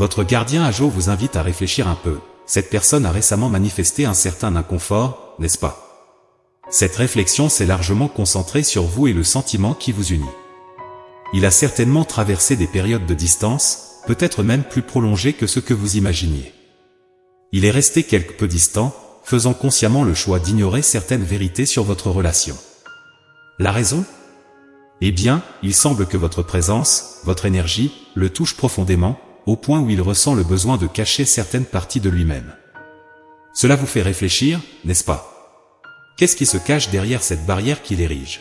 Votre gardien Ajo vous invite à réfléchir un peu. Cette personne a récemment manifesté un certain inconfort, n'est-ce pas? Cette réflexion s'est largement concentrée sur vous et le sentiment qui vous unit. Il a certainement traversé des périodes de distance, peut-être même plus prolongées que ce que vous imaginiez. Il est resté quelque peu distant, faisant consciemment le choix d'ignorer certaines vérités sur votre relation. La raison? Eh bien, il semble que votre présence, votre énergie, le touche profondément, au point où il ressent le besoin de cacher certaines parties de lui-même. Cela vous fait réfléchir, n'est-ce pas? Qu'est-ce qui se cache derrière cette barrière qu'il érige?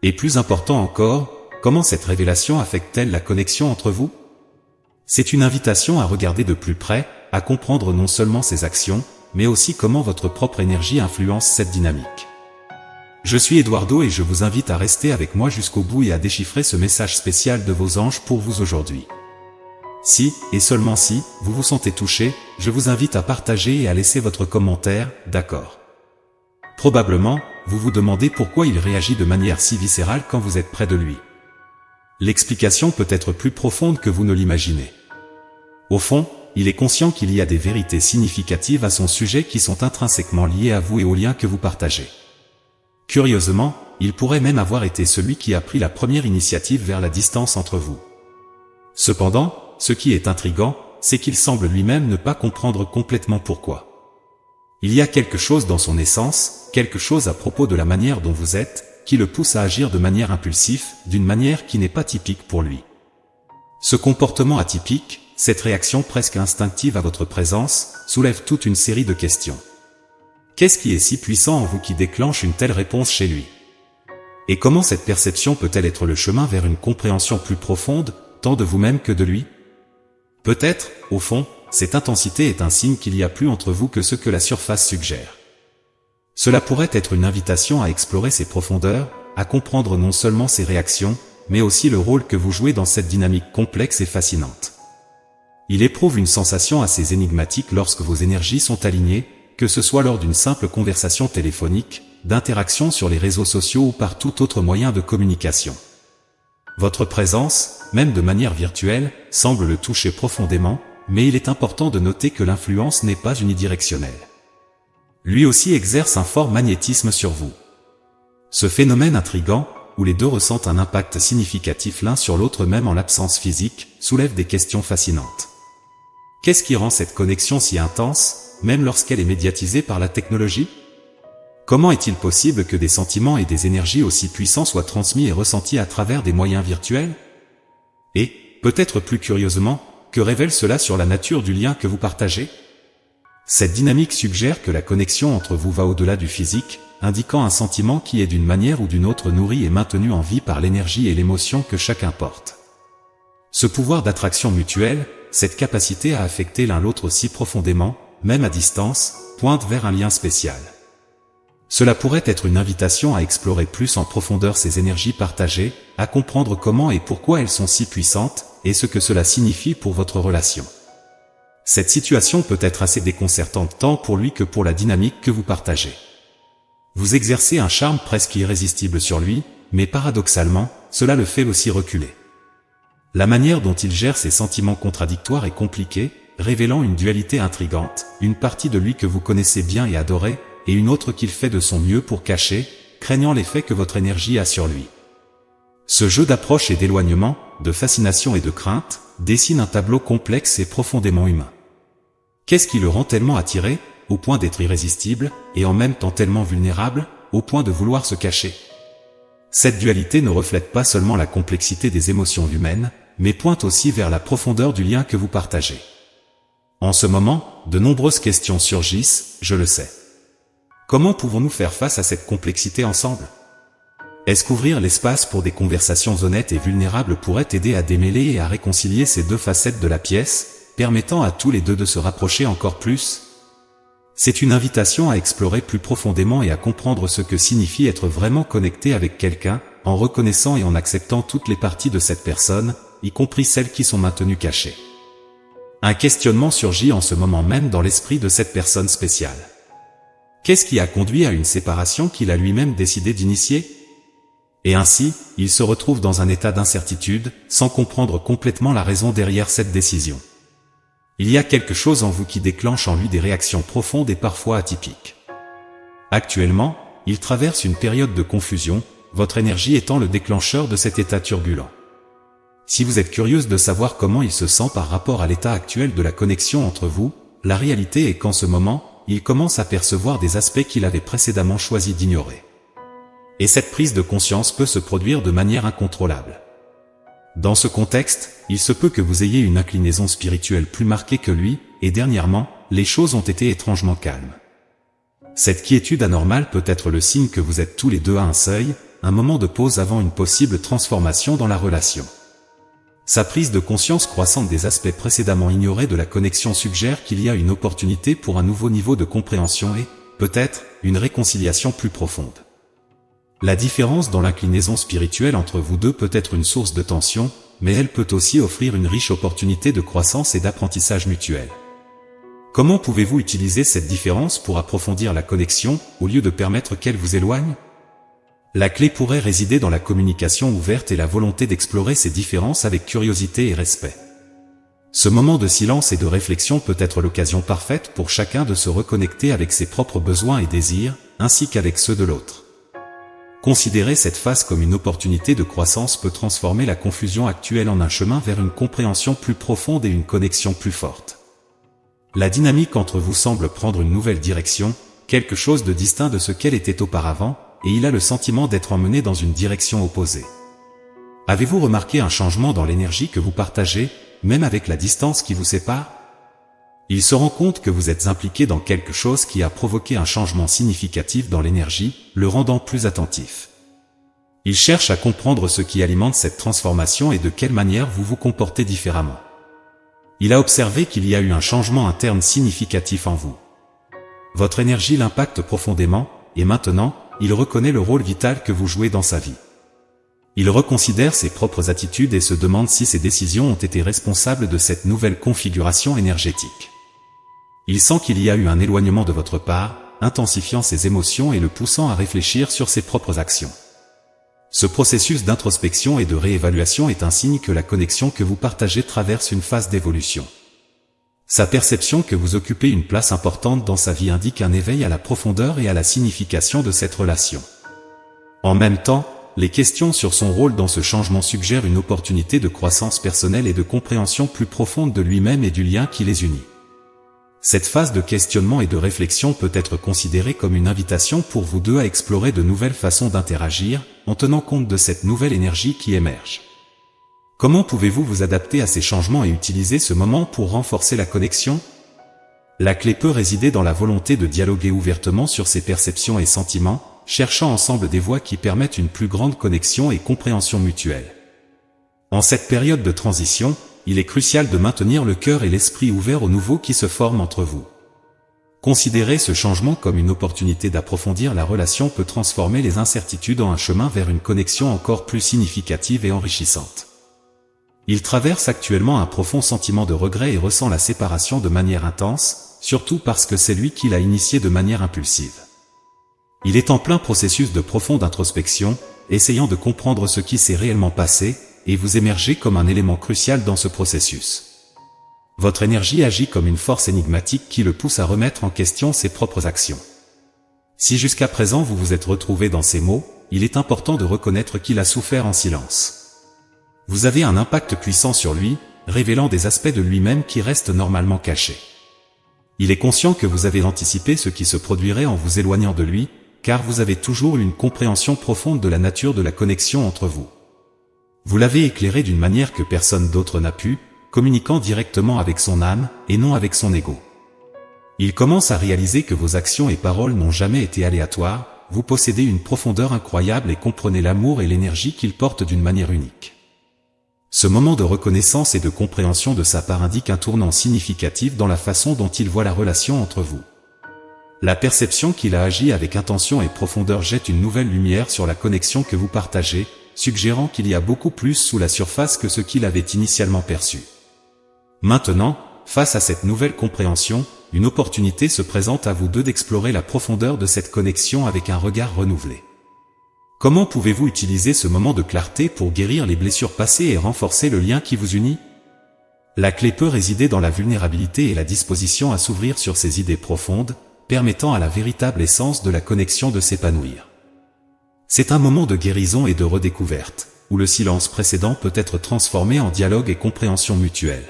Et plus important encore, comment cette révélation affecte-t-elle la connexion entre vous? C'est une invitation à regarder de plus près, à comprendre non seulement ses actions, mais aussi comment votre propre énergie influence cette dynamique. Je suis Eduardo et je vous invite à rester avec moi jusqu'au bout et à déchiffrer ce message spécial de vos anges pour vous aujourd'hui. Si, et seulement si, vous vous sentez touché, je vous invite à partager et à laisser votre commentaire, d'accord. Probablement, vous vous demandez pourquoi il réagit de manière si viscérale quand vous êtes près de lui. L'explication peut être plus profonde que vous ne l'imaginez. Au fond, il est conscient qu'il y a des vérités significatives à son sujet qui sont intrinsèquement liées à vous et aux liens que vous partagez. Curieusement, il pourrait même avoir été celui qui a pris la première initiative vers la distance entre vous. Cependant, ce qui est intriguant, c'est qu'il semble lui-même ne pas comprendre complètement pourquoi. Il y a quelque chose dans son essence, quelque chose à propos de la manière dont vous êtes, qui le pousse à agir de manière impulsive, d'une manière qui n'est pas typique pour lui. Ce comportement atypique, cette réaction presque instinctive à votre présence, soulève toute une série de questions. Qu'est-ce qui est si puissant en vous qui déclenche une telle réponse chez lui? Et comment cette perception peut-elle être le chemin vers une compréhension plus profonde, tant de vous-même que de lui? Peut-être, au fond, cette intensité est un signe qu'il y a plus entre vous que ce que la surface suggère. Cela pourrait être une invitation à explorer ses profondeurs, à comprendre non seulement ses réactions, mais aussi le rôle que vous jouez dans cette dynamique complexe et fascinante. Il éprouve une sensation assez énigmatique lorsque vos énergies sont alignées, que ce soit lors d'une simple conversation téléphonique, d'interaction sur les réseaux sociaux ou par tout autre moyen de communication. Votre présence, même de manière virtuelle, semble le toucher profondément, mais il est important de noter que l'influence n'est pas unidirectionnelle. Lui aussi exerce un fort magnétisme sur vous. Ce phénomène intrigant, où les deux ressentent un impact significatif l'un sur l'autre même en l'absence physique, soulève des questions fascinantes. Qu'est-ce qui rend cette connexion si intense, même lorsqu'elle est médiatisée par la technologie? Comment est-il possible que des sentiments et des énergies aussi puissants soient transmis et ressentis à travers des moyens virtuels? Et, peut-être plus curieusement, que révèle cela sur la nature du lien que vous partagez? Cette dynamique suggère que la connexion entre vous va au-delà du physique, indiquant un sentiment qui est d'une manière ou d'une autre nourri et maintenu en vie par l'énergie et l'émotion que chacun porte. Ce pouvoir d'attraction mutuelle, cette capacité à affecter l'un l'autre si profondément, même à distance, pointe vers un lien spécial. Cela pourrait être une invitation à explorer plus en profondeur ces énergies partagées, à comprendre comment et pourquoi elles sont si puissantes, et ce que cela signifie pour votre relation. Cette situation peut être assez déconcertante tant pour lui que pour la dynamique que vous partagez. Vous exercez un charme presque irrésistible sur lui, mais paradoxalement, cela le fait aussi reculer. La manière dont il gère ses sentiments contradictoires est compliquée, révélant une dualité intrigante, une partie de lui que vous connaissez bien et adorez, et une autre qu'il fait de son mieux pour cacher, craignant l'effet que votre énergie a sur lui. Ce jeu d'approche et d'éloignement, de fascination et de crainte, dessine un tableau complexe et profondément humain. Qu'est-ce qui le rend tellement attiré, au point d'être irrésistible, et en même temps tellement vulnérable, au point de vouloir se cacher? Cette dualité ne reflète pas seulement la complexité des émotions humaines, mais pointe aussi vers la profondeur du lien que vous partagez. En ce moment, de nombreuses questions surgissent, je le sais. Comment pouvons-nous faire face à cette complexité ensemble? Est-ce qu'ouvrir l'espace pour des conversations honnêtes et vulnérables pourrait aider à démêler et à réconcilier ces deux facettes de la pièce, permettant à tous les deux de se rapprocher encore plus? C'est une invitation à explorer plus profondément et à comprendre ce que signifie être vraiment connecté avec quelqu'un, en reconnaissant et en acceptant toutes les parties de cette personne, y compris celles qui sont maintenues cachées. Un questionnement surgit en ce moment même dans l'esprit de cette personne spéciale. Qu'est-ce qui a conduit à une séparation qu'il a lui-même décidé d'initier? Et ainsi, il se retrouve dans un état d'incertitude, sans comprendre complètement la raison derrière cette décision. Il y a quelque chose en vous qui déclenche en lui des réactions profondes et parfois atypiques. Actuellement, il traverse une période de confusion, votre énergie étant le déclencheur de cet état turbulent. Si vous êtes curieuse de savoir comment il se sent par rapport à l'état actuel de la connexion entre vous, la réalité est qu'en ce moment, il commence à percevoir des aspects qu'il avait précédemment choisi d'ignorer. Et cette prise de conscience peut se produire de manière incontrôlable. Dans ce contexte, il se peut que vous ayez une inclinaison spirituelle plus marquée que lui, et dernièrement, les choses ont été étrangement calmes. Cette quiétude anormale peut être le signe que vous êtes tous les deux à un seuil, un moment de pause avant une possible transformation dans la relation. Sa prise de conscience croissante des aspects précédemment ignorés de la connexion suggère qu'il y a une opportunité pour un nouveau niveau de compréhension et, peut-être, une réconciliation plus profonde. La différence dans l'inclinaison spirituelle entre vous deux peut être une source de tension, mais elle peut aussi offrir une riche opportunité de croissance et d'apprentissage mutuel. Comment pouvez-vous utiliser cette différence pour approfondir la connexion, au lieu de permettre qu'elle vous éloigne ? La clé pourrait résider dans la communication ouverte et la volonté d'explorer ces différences avec curiosité et respect. Ce moment de silence et de réflexion peut être l'occasion parfaite pour chacun de se reconnecter avec ses propres besoins et désirs, ainsi qu'avec ceux de l'autre. Considérer cette phase comme une opportunité de croissance peut transformer la confusion actuelle en un chemin vers une compréhension plus profonde et une connexion plus forte. La dynamique entre vous semble prendre une nouvelle direction, quelque chose de distinct de ce qu'elle était auparavant, et il a le sentiment d'être emmené dans une direction opposée. Avez-vous remarqué un changement dans l'énergie que vous partagez, même avec la distance qui vous sépare ? Il se rend compte que vous êtes impliqué dans quelque chose qui a provoqué un changement significatif dans l'énergie, le rendant plus attentif. Il cherche à comprendre ce qui alimente cette transformation et de quelle manière vous vous comportez différemment. Il a observé qu'il y a eu un changement interne significatif en vous. Votre énergie l'impacte profondément, et maintenant, il reconnaît le rôle vital que vous jouez dans sa vie. Il reconsidère ses propres attitudes et se demande si ses décisions ont été responsables de cette nouvelle configuration énergétique. Il sent qu'il y a eu un éloignement de votre part, intensifiant ses émotions et le poussant à réfléchir sur ses propres actions. Ce processus d'introspection et de réévaluation est un signe que la connexion que vous partagez traverse une phase d'évolution. Sa perception que vous occupez une place importante dans sa vie indique un éveil à la profondeur et à la signification de cette relation. En même temps, les questions sur son rôle dans ce changement suggèrent une opportunité de croissance personnelle et de compréhension plus profonde de lui-même et du lien qui les unit. Cette phase de questionnement et de réflexion peut être considérée comme une invitation pour vous deux à explorer de nouvelles façons d'interagir, en tenant compte de cette nouvelle énergie qui émerge. Comment pouvez-vous vous adapter à ces changements et utiliser ce moment pour renforcer la connexion ? La clé peut résider dans la volonté de dialoguer ouvertement sur ses perceptions et sentiments, cherchant ensemble des voies qui permettent une plus grande connexion et compréhension mutuelle. En cette période de transition, il est crucial de maintenir le cœur et l'esprit ouverts au nouveau qui se forme entre vous. Considérer ce changement comme une opportunité d'approfondir la relation peut transformer les incertitudes en un chemin vers une connexion encore plus significative et enrichissante. Il traverse actuellement un profond sentiment de regret et ressent la séparation de manière intense, surtout parce que c'est lui qui l'a initié de manière impulsive. Il est en plein processus de profonde introspection, essayant de comprendre ce qui s'est réellement passé, et vous émergez comme un élément crucial dans ce processus. Votre énergie agit comme une force énigmatique qui le pousse à remettre en question ses propres actions. Si jusqu'à présent vous vous êtes retrouvé dans ces mots, il est important de reconnaître qu'il a souffert en silence. Vous avez un impact puissant sur lui, révélant des aspects de lui-même qui restent normalement cachés. Il est conscient que vous avez anticipé ce qui se produirait en vous éloignant de lui, car vous avez toujours eu une compréhension profonde de la nature de la connexion entre vous. Vous l'avez éclairé d'une manière que personne d'autre n'a pu, communiquant directement avec son âme, et non avec son ego. Il commence à réaliser que vos actions et paroles n'ont jamais été aléatoires, vous possédez une profondeur incroyable et comprenez l'amour et l'énergie qu'il porte d'une manière unique. Ce moment de reconnaissance et de compréhension de sa part indique un tournant significatif dans la façon dont il voit la relation entre vous. La perception qu'il a agi avec intention et profondeur jette une nouvelle lumière sur la connexion que vous partagez, suggérant qu'il y a beaucoup plus sous la surface que ce qu'il avait initialement perçu. Maintenant, face à cette nouvelle compréhension, une opportunité se présente à vous deux d'explorer la profondeur de cette connexion avec un regard renouvelé. Comment pouvez-vous utiliser ce moment de clarté pour guérir les blessures passées et renforcer le lien qui vous unit ? La clé peut résider dans la vulnérabilité et la disposition à s'ouvrir sur ses idées profondes, permettant à la véritable essence de la connexion de s'épanouir. C'est un moment de guérison et de redécouverte, où le silence précédent peut être transformé en dialogue et compréhension mutuelle.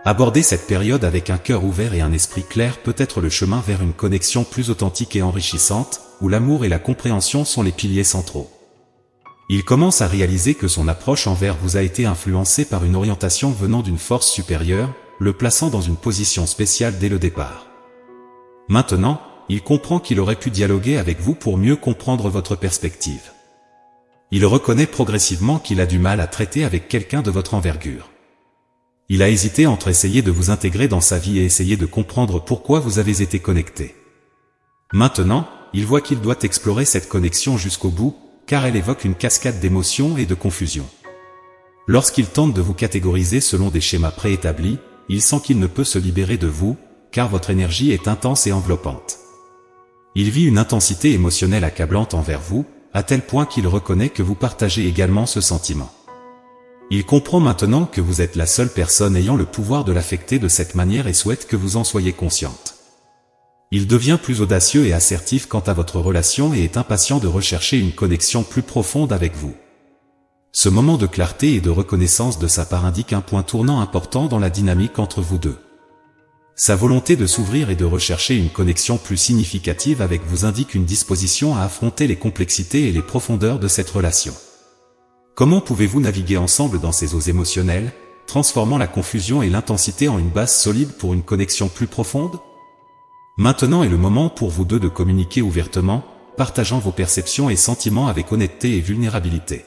Aborder cette période avec un cœur ouvert et un esprit clair peut être le chemin vers une connexion plus authentique et enrichissante, où l'amour et la compréhension sont les piliers centraux. Il commence à réaliser que son approche envers vous a été influencée par une orientation venant d'une force supérieure, le plaçant dans une position spéciale dès le départ. Maintenant, il comprend qu'il aurait pu dialoguer avec vous pour mieux comprendre votre perspective. Il reconnaît progressivement qu'il a du mal à traiter avec quelqu'un de votre envergure. Il a hésité entre essayer de vous intégrer dans sa vie et essayer de comprendre pourquoi vous avez été connecté. Maintenant, il voit qu'il doit explorer cette connexion jusqu'au bout, car elle évoque une cascade d'émotions et de confusion. Lorsqu'il tente de vous catégoriser selon des schémas préétablis, il sent qu'il ne peut se libérer de vous, car votre énergie est intense et enveloppante. Il vit une intensité émotionnelle accablante envers vous, à tel point qu'il reconnaît que vous partagez également ce sentiment. Il comprend maintenant que vous êtes la seule personne ayant le pouvoir de l'affecter de cette manière et souhaite que vous en soyez consciente. Il devient plus audacieux et assertif quant à votre relation et est impatient de rechercher une connexion plus profonde avec vous. Ce moment de clarté et de reconnaissance de sa part indique un point tournant important dans la dynamique entre vous deux. Sa volonté de s'ouvrir et de rechercher une connexion plus significative avec vous indique une disposition à affronter les complexités et les profondeurs de cette relation. Comment pouvez-vous naviguer ensemble dans ces eaux émotionnelles, transformant la confusion et l'intensité en une base solide pour une connexion plus profonde ? Maintenant est le moment pour vous deux de communiquer ouvertement, partageant vos perceptions et sentiments avec honnêteté et vulnérabilité.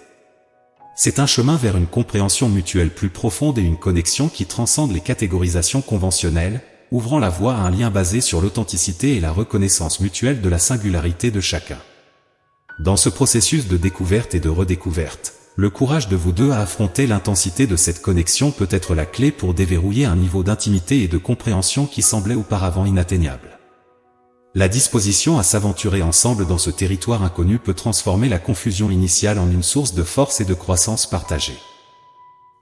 C'est un chemin vers une compréhension mutuelle plus profonde et une connexion qui transcende les catégorisations conventionnelles, ouvrant la voie à un lien basé sur l'authenticité et la reconnaissance mutuelle de la singularité de chacun. Dans ce processus de découverte et de redécouverte, le courage de vous deux à affronter l'intensité de cette connexion peut être la clé pour déverrouiller un niveau d'intimité et de compréhension qui semblait auparavant inatteignable. La disposition à s'aventurer ensemble dans ce territoire inconnu peut transformer la confusion initiale en une source de force et de croissance partagée.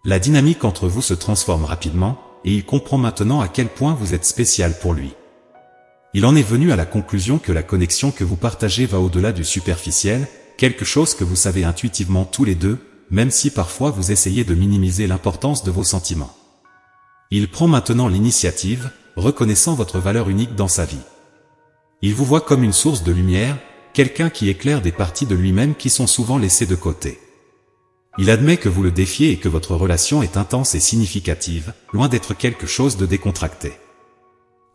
La dynamique entre vous se transforme rapidement, et il comprend maintenant à quel point vous êtes spécial pour lui. Il en est venu à la conclusion que la connexion que vous partagez va au-delà du superficiel, quelque chose que vous savez intuitivement tous les deux, même si parfois vous essayez de minimiser l'importance de vos sentiments. Il prend maintenant l'initiative, reconnaissant votre valeur unique dans sa vie. Il vous voit comme une source de lumière, quelqu'un qui éclaire des parties de lui-même qui sont souvent laissées de côté. Il admet que vous le défiez et que votre relation est intense et significative, loin d'être quelque chose de décontracté.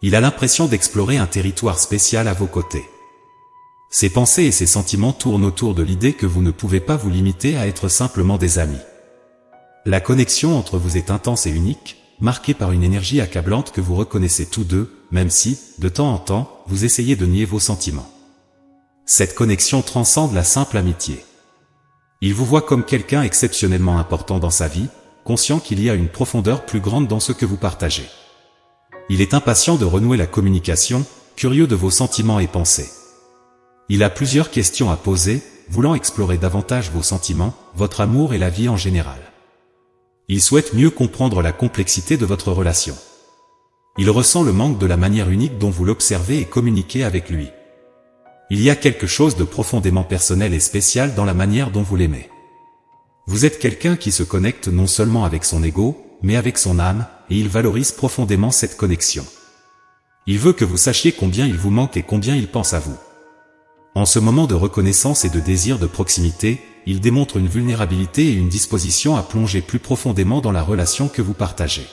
Il a l'impression d'explorer un territoire spécial à vos côtés. Ses pensées et ses sentiments tournent autour de l'idée que vous ne pouvez pas vous limiter à être simplement des amis. La connexion entre vous est intense et unique, marquée par une énergie accablante que vous reconnaissez tous deux, même si, de temps en temps, vous essayez de nier vos sentiments. Cette connexion transcende la simple amitié. Il vous voit comme quelqu'un exceptionnellement important dans sa vie, conscient qu'il y a une profondeur plus grande dans ce que vous partagez. Il est impatient de renouer la communication, curieux de vos sentiments et pensées. Il a plusieurs questions à poser, voulant explorer davantage vos sentiments, votre amour et la vie en général. Il souhaite mieux comprendre la complexité de votre relation. Il ressent le manque de la manière unique dont vous l'observez et communiquez avec lui. Il y a quelque chose de profondément personnel et spécial dans la manière dont vous l'aimez. Vous êtes quelqu'un qui se connecte non seulement avec son ego, mais avec son âme, et il valorise profondément cette connexion. Il veut que vous sachiez combien il vous manque et combien il pense à vous. En ce moment de reconnaissance et de désir de proximité, il démontre une vulnérabilité et une disposition à plonger plus profondément dans la relation que vous partagez.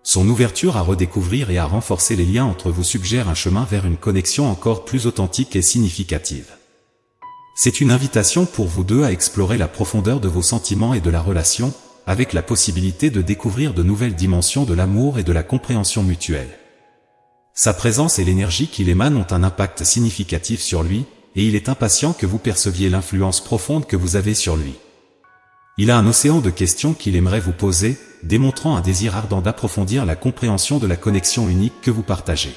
Son ouverture à redécouvrir et à renforcer les liens entre vous suggère un chemin vers une connexion encore plus authentique et significative. C'est une invitation pour vous deux à explorer la profondeur de vos sentiments et de la relation, avec la possibilité de découvrir de nouvelles dimensions de l'amour et de la compréhension mutuelle. Sa présence et l'énergie qu'il émane ont un impact significatif sur lui, et il est impatient que vous perceviez l'influence profonde que vous avez sur lui. Il a un océan de questions qu'il aimerait vous poser, démontrant un désir ardent d'approfondir la compréhension de la connexion unique que vous partagez.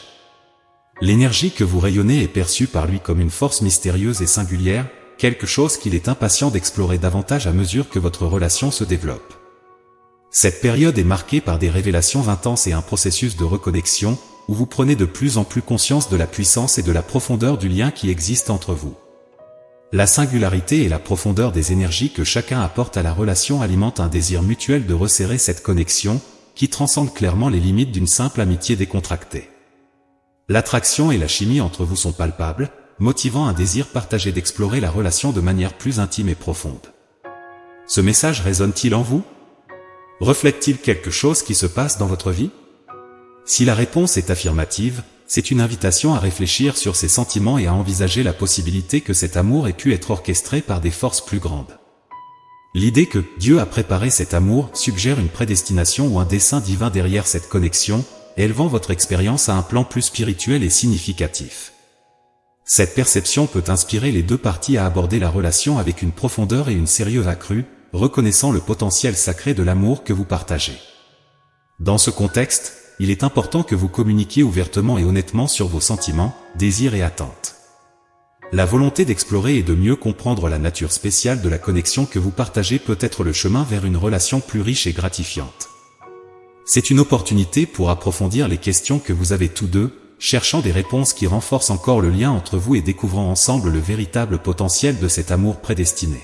L'énergie que vous rayonnez est perçue par lui comme une force mystérieuse et singulière, quelque chose qu'il est impatient d'explorer davantage à mesure que votre relation se développe. Cette période est marquée par des révélations intenses et un processus de reconnexion, où vous prenez de plus en plus conscience de la puissance et de la profondeur du lien qui existe entre vous. La singularité et la profondeur des énergies que chacun apporte à la relation alimentent un désir mutuel de resserrer cette connexion, qui transcende clairement les limites d'une simple amitié décontractée. L'attraction et la chimie entre vous sont palpables, motivant un désir partagé d'explorer la relation de manière plus intime et profonde. Ce message résonne-t-il en vous? Reflète-t-il quelque chose qui se passe dans votre vie? Si la réponse est affirmative, c'est une invitation à réfléchir sur ses sentiments et à envisager la possibilité que cet amour ait pu être orchestré par des forces plus grandes. L'idée que Dieu a préparé cet amour suggère une prédestination ou un dessein divin derrière cette connexion, élevant votre expérience à un plan plus spirituel et significatif. Cette perception peut inspirer les deux parties à aborder la relation avec une profondeur et une sérieux accrue, reconnaissant le potentiel sacré de l'amour que vous partagez. Dans ce contexte, il est important que vous communiquiez ouvertement et honnêtement sur vos sentiments, désirs et attentes. La volonté d'explorer et de mieux comprendre la nature spéciale de la connexion que vous partagez peut être le chemin vers une relation plus riche et gratifiante. C'est une opportunité pour approfondir les questions que vous avez tous deux, cherchant des réponses qui renforcent encore le lien entre vous et découvrant ensemble le véritable potentiel de cet amour prédestiné.